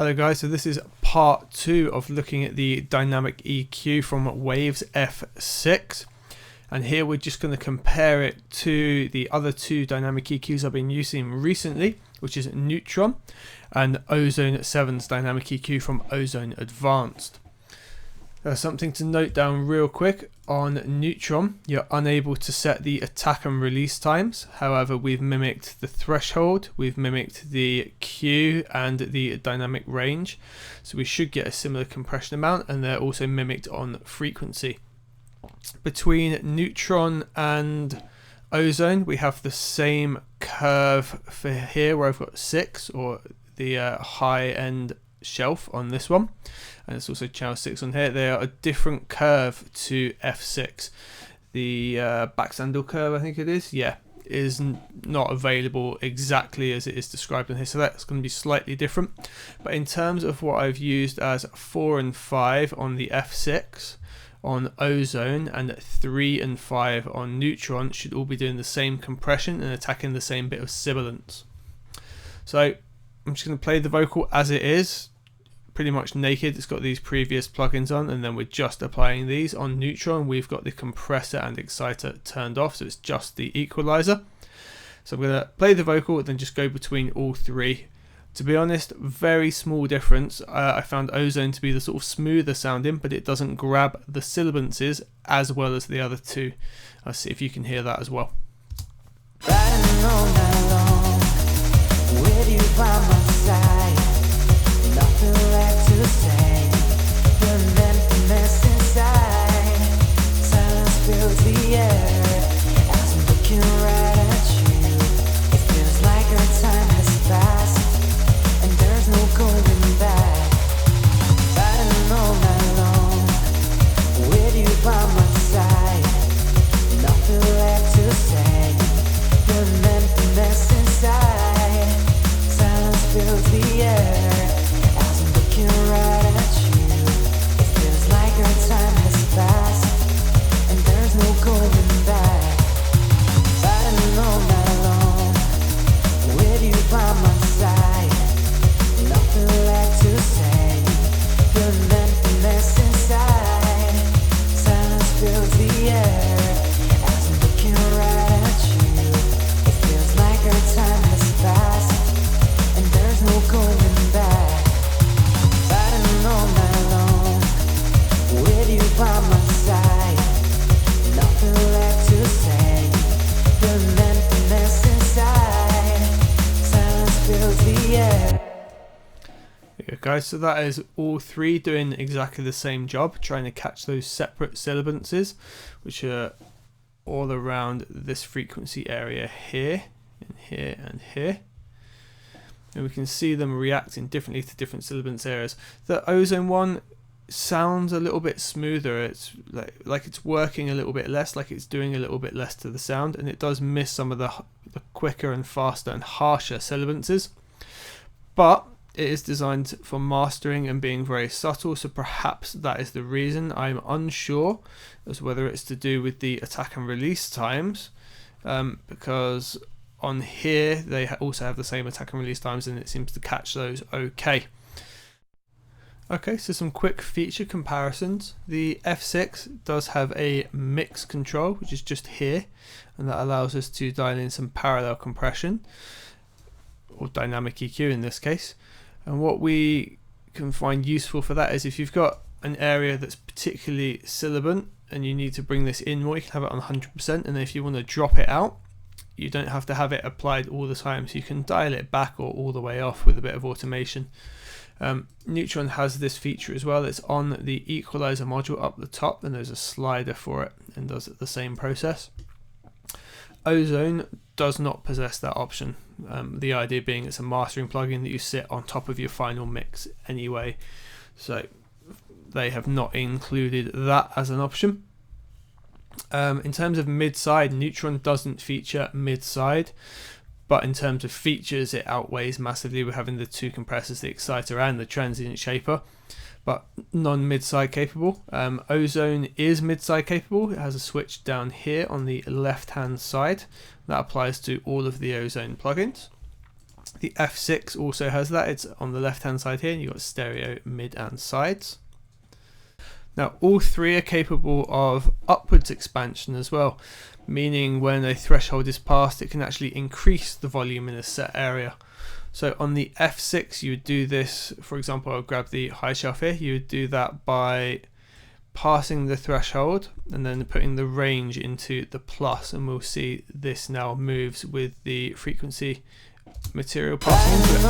Hello guys, so this is part 2 of looking at the dynamic EQ from Waves F6, and here we're just going to compare it to the other two dynamic EQs I've been using recently, which is Neutron and Ozone 7's dynamic EQ from Ozone Advanced. Something to note down real quick: on Neutron you're unable to set the attack and release times. However, we've mimicked the threshold, we've mimicked the Q and the dynamic range, so we should get a similar compression amount, and they're also mimicked on frequency. Between Neutron and Ozone we have the same curve for here, where I've got 6, or the high end shelf on this one, and it's also channel 6 on here. They are a different curve to F6. The backsandle curve, I think it is, is not available exactly as it is described on here, so that's going to be slightly different. But in terms of what I've used as 4 and 5 on the F6 on Ozone and 3 and 5 on Neutron, should all be doing the same compression and attacking the same bit of sibilance. So I'm just going to play the vocal as it is, pretty much naked. It's got these previous plugins on, and then we're just applying these. On Neutron we've got the compressor and exciter turned off, so it's just the equalizer. So I'm going to play the vocal and then just go between all three. To be honest, very small difference. I found Ozone to be the sort of smoother sounding, but it doesn't grab the sibilances as well as the other two. I'll see if you can hear that as well. Riding all night long, with you by my side, nothing left to say, the emptiness inside, silence fills the air, as I'm looking right at you, it feels like our time has passed, and there's no going back, riding all night long, with you by my side, nothing left to say, the emptiness inside, silence fills the air, as I'm looking right at you, it feels like our time has passed, and there's no going back, riding all night long, with you by my side, nothing left to say, the emptiness inside, silence fills the air, as I'm looking right at you, it feels like our time has passed, and there's no going back, riding all night long, with you by my side, nothing left to say, the emptiness inside, silence fills the air. There you go, guys, so that is all three doing exactly the same job, trying to catch those separate sibilances, which are all around this frequency area here, and here, and here. And we can see them reacting differently to different sibilance areas. The Ozone one sounds a little bit smoother. It's like it's working a little bit less, like it's doing a little bit less to the sound, and it does miss some of the quicker and faster and harsher sibilances. But it is designed for mastering and being very subtle, so perhaps that is the reason. I'm unsure as to whether it's to do with the attack and release times, because on here they also have the same attack and release times, and it seems to catch those okay. Okay, so some quick feature comparisons. The F6 does have a mix control, which is just here, and that allows us to dial in some parallel compression, or dynamic EQ in this case. And what we can find useful for that is if you've got an area that's particularly sibilant and you need to bring this in more, you can have it on 100%, and then if you want to drop it out, you don't have to have it applied all the time, so you can dial it back or all the way off with a bit of automation. Neutron has this feature as well. It's on the equalizer module up the top, and there's a slider for it, and does the same process. Ozone does not possess that option. The idea being it's a mastering plugin that you sit on top of your final mix anyway, so they have not included that as an option. In terms of mid-side, Neutron doesn't feature mid-side, but in terms of features it outweighs massively. We're having the two compressors, the exciter and the transient shaper, but non-mid-side capable. Ozone is mid-side capable. It has a switch down here on the left hand side that applies to all of the Ozone plugins. The F6 also has that. It's on the left hand side here, and you've got stereo, mid and sides. Now all three are capable of upwards expansion as well, meaning when a threshold is passed it can actually increase the volume in a set area. So on the F6 you would do this, for example, I'll grab the high shelf here, you would do that by passing the threshold and then putting the range into the plus, and we'll see this now moves with the frequency material passing into it.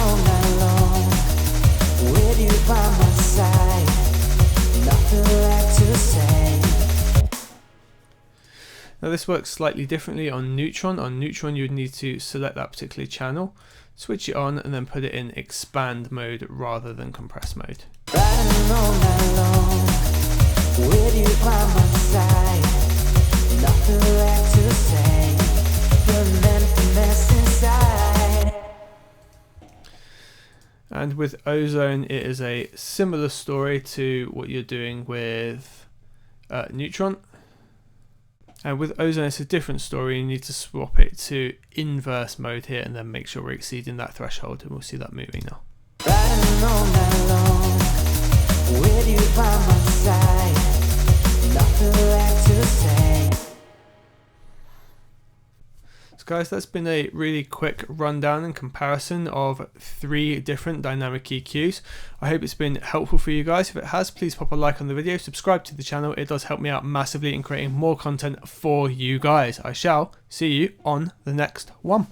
Now this works slightly differently on Neutron. On Neutron you would need to select that particular channel, switch it on and then put it in expand mode rather than compress mode. And with Ozone it is a similar story to what you're doing with Neutron. And with Ozone it's a different story. You need to swap it to inverse mode here and then make sure we're exceeding that threshold, and we'll see that moving now. So guys, that's been a really quick rundown and comparison of 3 different dynamic EQs. I hope it's been helpful for you guys. If it has, please pop a like on the video, subscribe to the channel. It does help me out massively in creating more content for you guys. I shall see you on the next one.